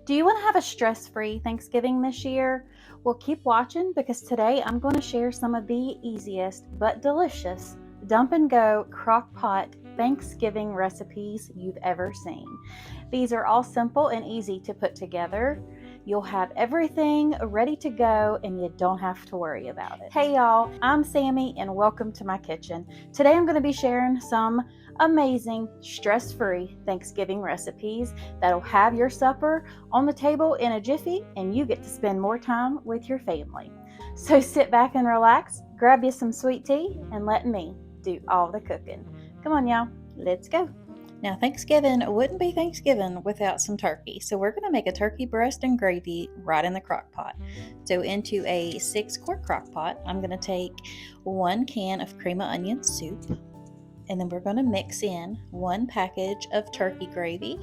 Do you want to have a stress-free Thanksgiving this year? Well, keep watching because today I'm going to share some of the easiest but delicious dump and go crock pot Thanksgiving recipes you've ever seen. These are all simple and easy to put together. You'll have everything ready to go and you don't have to worry about it. Hey y'all, I'm Sammy and welcome to my kitchen. Today I'm going to be sharing some amazing stress-free Thanksgiving recipes that'll have your supper on the table in a jiffy and you get to spend more time with your family. So sit back and relax, grab you some sweet tea, and let me do all the cooking. Come on y'all, let's go. Now, Thanksgiving wouldn't be Thanksgiving without some turkey, so we're going to make a turkey breast and gravy right in the crock pot. So into a 6-quart crock pot, I'm going to take 1 can of cream of onion soup, and then we're going to mix in 1 package of turkey gravy.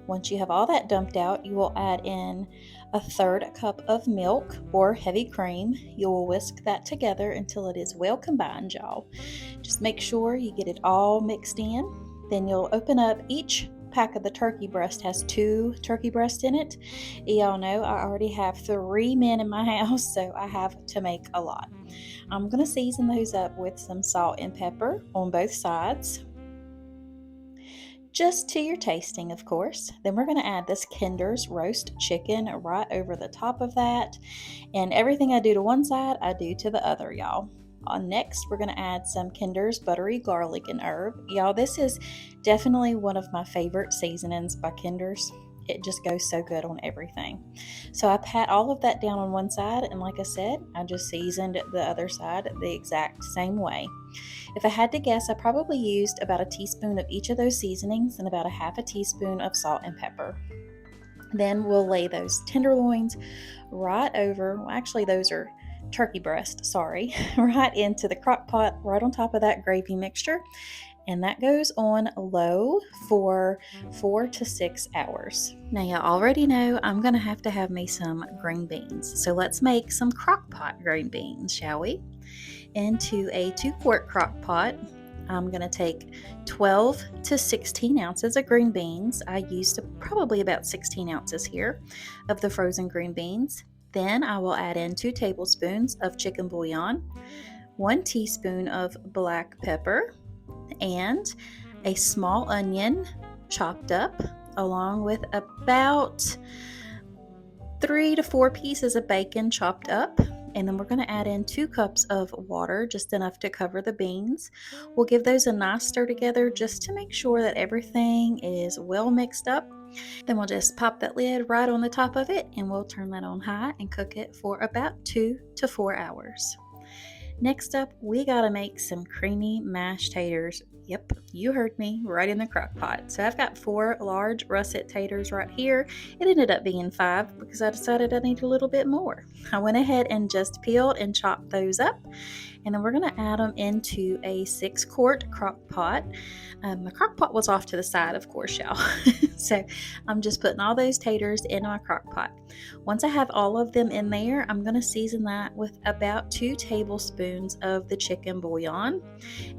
Once you have all that dumped out, you will add in 1/3 cup of milk or heavy cream. You will whisk that together until it is well combined, y'all. Just make sure you get it all mixed in. Then you'll open up each pack of the turkey breast has 2 turkey breasts in it. Y'all know I already have 3 men in my house, so I have to make a lot. I'm going to season those up with some salt and pepper on both sides, just to your tasting, of course. Then we're going to add this Kinder's roast chicken right over the top of that. And everything I do to one side, I do to the other, y'all. Next, we're going to add some Kinder's buttery garlic and herb. Y'all, this is definitely one of my favorite seasonings by Kinder's. It just goes so good on everything. So I pat all of that down on one side, and like I said, I just seasoned the other side the exact same way. If I had to guess, I probably used about a teaspoon of each of those seasonings and about a half a teaspoon of salt and pepper. Then we'll lay those tenderloins right over, well, actually those are turkey breast, right into the crock pot, right on top of that gravy mixture. And that goes on low for 4 to 6 hours. Now, you already know I'm going to have me some green beans. So let's make some crock pot green beans, shall we? Into a 2-quart crock pot, I'm going to take 12 to 16 ounces of green beans. I used probably about 16 ounces here of the frozen green beans. Then I will add in 2 tablespoons of chicken bouillon, 1 teaspoon of black pepper, and a small onion chopped up, along with about 3 to 4 pieces of bacon chopped up. And then we're going to add in 2 cups of water, just enough to cover the beans. We'll give those a nice stir together just to make sure that everything is well mixed up. Then we'll just pop that lid right on the top of it, and we'll turn that on high and cook it for about 2 to 4 hours. Next up, we gotta make some creamy mashed taters. Yep, you heard me, right in the crock pot. So I've got 4 large russet taters right here. It ended up being 5 because I decided I need a little bit more. I went ahead and just peeled and chopped those up. And then we're going to add them into a 6-quart crock pot. The crock pot was off to the side, of course, y'all. So I'm just putting all those taters in my crock pot. Once I have all of them in there, I'm going to season that with about 2 tablespoons of the chicken bouillon.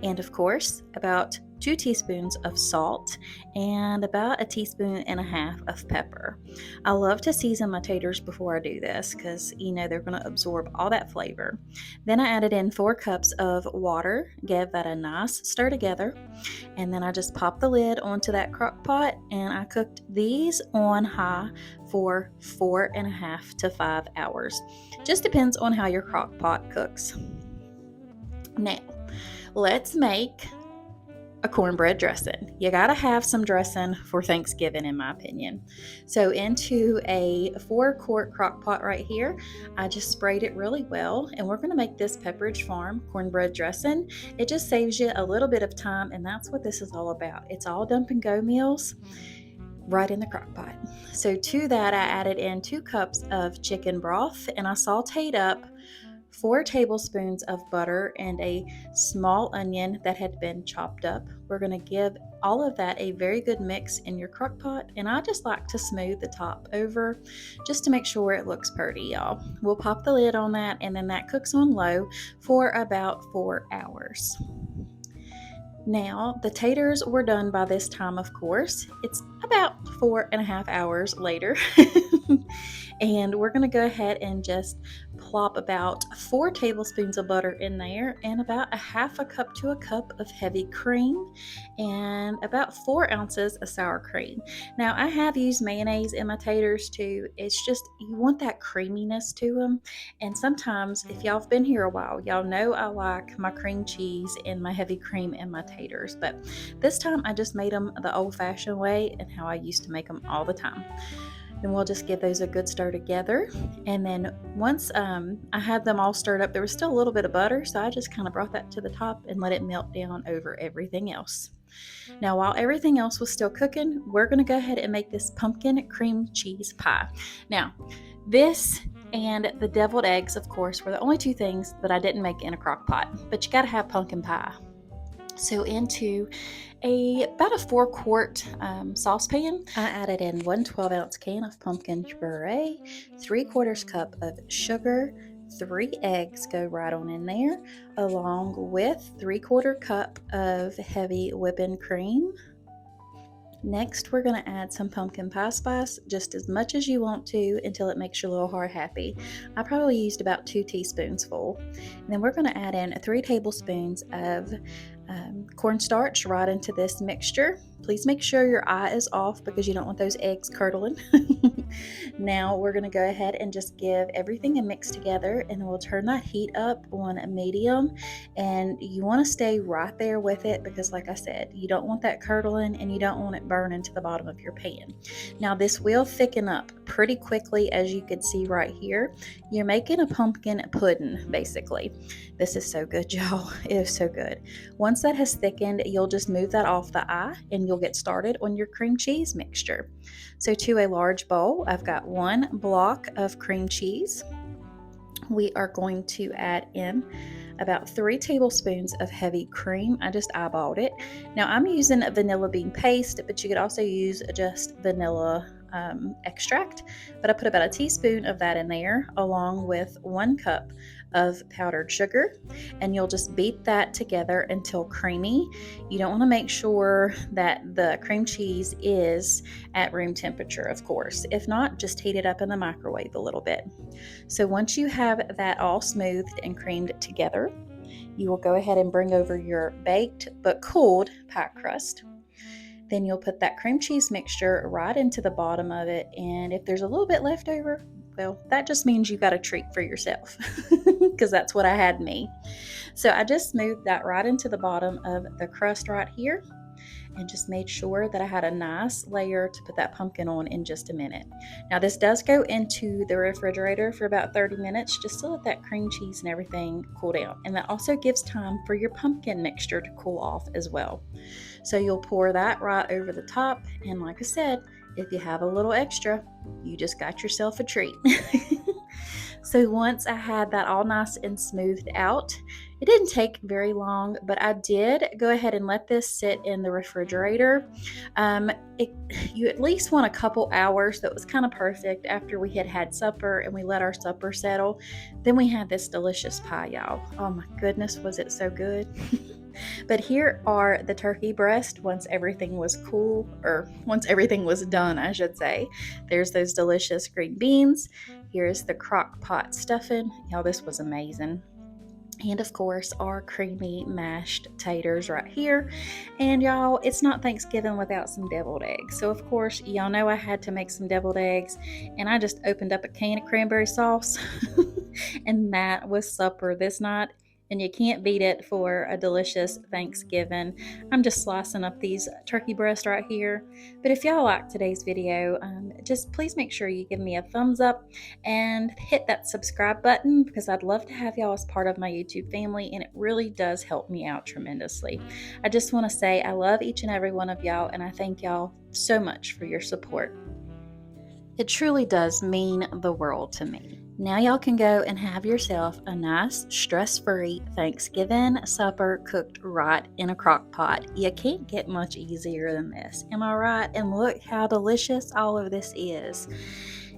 And of course, about 2 teaspoons of salt and about 1.5 teaspoons of pepper. I love to season my taters before I do this because they're going to absorb all that flavor. Then I added in 4 cups of water, gave that a nice stir together, and then I just popped the lid onto that crock pot and I cooked these on high for 4.5 to 5 hours. Just depends on how your crock pot cooks. Now, let's make a cornbread dressing. You gotta have some dressing for Thanksgiving, in my opinion. So into a 4-quart crock pot right here, I just sprayed it really well, and we're gonna make this Pepperidge Farm cornbread dressing. It just saves you a little bit of time, and that's what this is all about. It's all dump and go meals right in the crock pot. So to that, I added in 2 cups of chicken broth, and I sauteed up 4 tablespoons of butter and a small onion that had been chopped up. We're going to give all of that a very good mix in your crock pot, and I just like to smooth the top over just to make sure it looks pretty, y'all. We'll pop the lid on that, and then that cooks on low for about 4 hours. Now, the taters were done by this time, of course. It's about 4.5 hours later. And we're going to go ahead and just plop about 4 tablespoons of butter in there, and about a half a cup to a cup of heavy cream, and about 4 ounces of sour cream. Now, I have used mayonnaise in my taters too. It's just, you want that creaminess to them. And sometimes, if y'all have been here a while, y'all know I like my cream cheese and my heavy cream in my taters. But this time I just made them the old-fashioned way and how I used to make them all the time. And we'll just give those a good stir together. And then once I had them all stirred up, there was still a little bit of butter, so I just kind of brought that to the top and let it melt down over everything else. Now, while everything else was still cooking, we're going to go ahead and make this pumpkin cream cheese pie. Now, this and the deviled eggs, of course, were the only 2 things that I didn't make in a crock pot, but you got to have pumpkin pie. So into about a 4-quart saucepan, I added in 1 12-ounce can of pumpkin puree, 3/4 cup of sugar, 3 eggs go right on in there, along with 3/4 cup of heavy whipping cream. Next, we're going to add some pumpkin pie spice, just as much as you want to until it makes your little heart happy. I probably used about 2 teaspoons full. And then we're going to add in 3 tablespoons of cornstarch right into this mixture. Please make sure your eye is off because you don't want those eggs curdling. Now we're going to go ahead and just give everything a mix together, and then we'll turn that heat up on a medium, and you want to stay right there with it because, like I said, you don't want that curdling and you don't want it burning to the bottom of your pan. Now this will thicken up pretty quickly, as you can see right here. You're making a pumpkin pudding basically. This is so good, y'all. It is so good. Once that has thickened, you'll just move that off the eye and you'll get started on your cream cheese mixture. So to a large bowl, I've got 1 block of cream cheese. We are going to add in about 3 tablespoons of heavy cream. I just eyeballed it. Now I'm using a vanilla bean paste, but you could also use just vanilla extract, but I put about a teaspoon of that in there, along with 1 cup of powdered sugar, and you'll just beat that together until creamy. You don't want to make sure that the cream cheese is at room temperature, of course. If not, just heat it up in the microwave a little bit. So once you have that all smoothed and creamed together, you will go ahead and bring over your baked but cooled pie crust. Then you'll put that cream cheese mixture right into the bottom of it, and if there's a little bit left over, well, that just means you got a treat for yourself, because that's what I had me. So I just smoothed that right into the bottom of the crust right here, and just made sure that I had a nice layer to put that pumpkin on in just a minute. Now this does go into the refrigerator for about 30 minutes just to let that cream cheese and everything cool down. And that also gives time for your pumpkin mixture to cool off as well. So you'll pour that right over the top, and like I said, if you have a little extra, you just got yourself a treat. So once I had that all nice and smoothed out, it didn't take very long, but I did go ahead and let this sit in the refrigerator. You at least want a couple hours. That was kind of perfect after we had supper and we let our supper settle. Then we had this delicious pie, y'all. Oh my goodness, was it so good? But here are the turkey breast once everything was cool, or once everything was done, I should say. There's those delicious green beans. Here's the crock pot stuffing. Y'all, this was amazing. And of course, our creamy mashed taters right here. And y'all, it's not Thanksgiving without some deviled eggs. So of course, y'all know I had to make some deviled eggs, and I just opened up a can of cranberry sauce. And that was supper this night. And you can't beat it for a delicious Thanksgiving. I'm just slicing up these turkey breasts right here. But if y'all like today's video, just please make sure you give me a thumbs up and hit that subscribe button, because I'd love to have y'all as part of my YouTube family, and it really does help me out tremendously. I just want to say I love each and every one of y'all, and I thank y'all so much for your support. It truly does mean the world to me. Now y'all can go and have yourself a nice, stress-free Thanksgiving supper cooked right in a crock pot. You can't get much easier than this. Am I right? And look how delicious all of this is.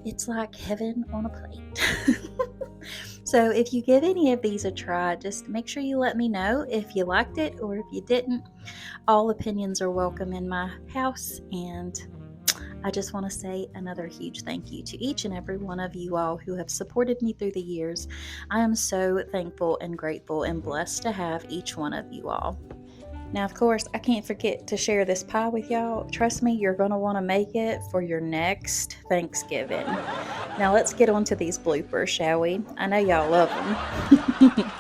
It's like heaven on a plate. So if you give any of these a try, just make sure you let me know if you liked it or if you didn't. All opinions are welcome in my house, and I just want to say another huge thank you to each and every one of you all who have supported me through the years. I am so thankful and grateful and blessed to have each one of you all. Now, of course, I can't forget to share this pie with y'all. Trust me, you're going to want to make it for your next Thanksgiving. Now, let's get on to these bloopers, shall we? I know y'all love them.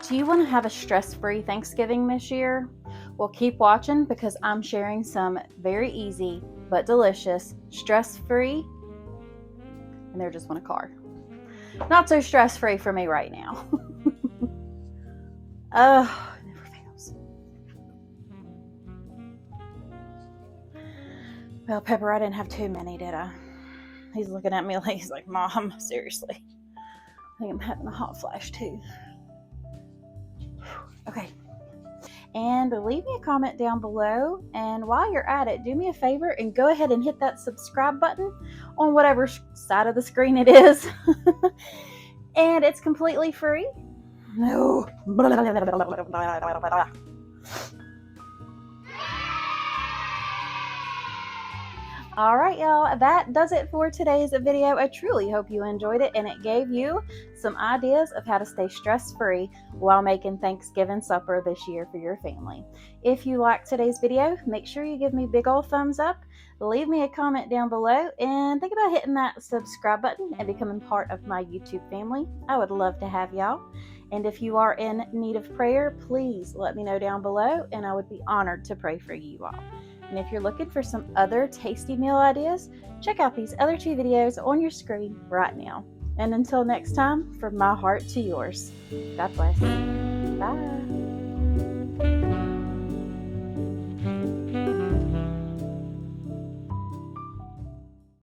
Do you want to have a stress-free Thanksgiving this year? Well, keep watching because I'm sharing some very easy but delicious, stress-free, and they're just on a card. Not so stress-free for me right now. Never fails. Well, Pepper, I didn't have too many, did I? He's looking at me like he's like, Mom, seriously. I think I'm having a hot flash too. Okay. And leave me a comment down below. And while you're at it, do me a favor and go ahead and hit that subscribe button on whatever side of the screen it is. And it's completely free. No. All right, y'all, that does it for today's video. I truly hope you enjoyed it and it gave you some ideas of how to stay stress-free while making Thanksgiving supper this year for your family. If you liked today's video, make sure you give me a big old thumbs up, leave me a comment down below, and think about hitting that subscribe button and becoming part of my YouTube family. I would love to have y'all. And if you are in need of prayer, please let me know down below, and I would be honored to pray for you all. And if you're looking for some other tasty meal ideas, check out these other 2 videos on your screen right now. And until next time, from my heart to yours, God bless. Bye.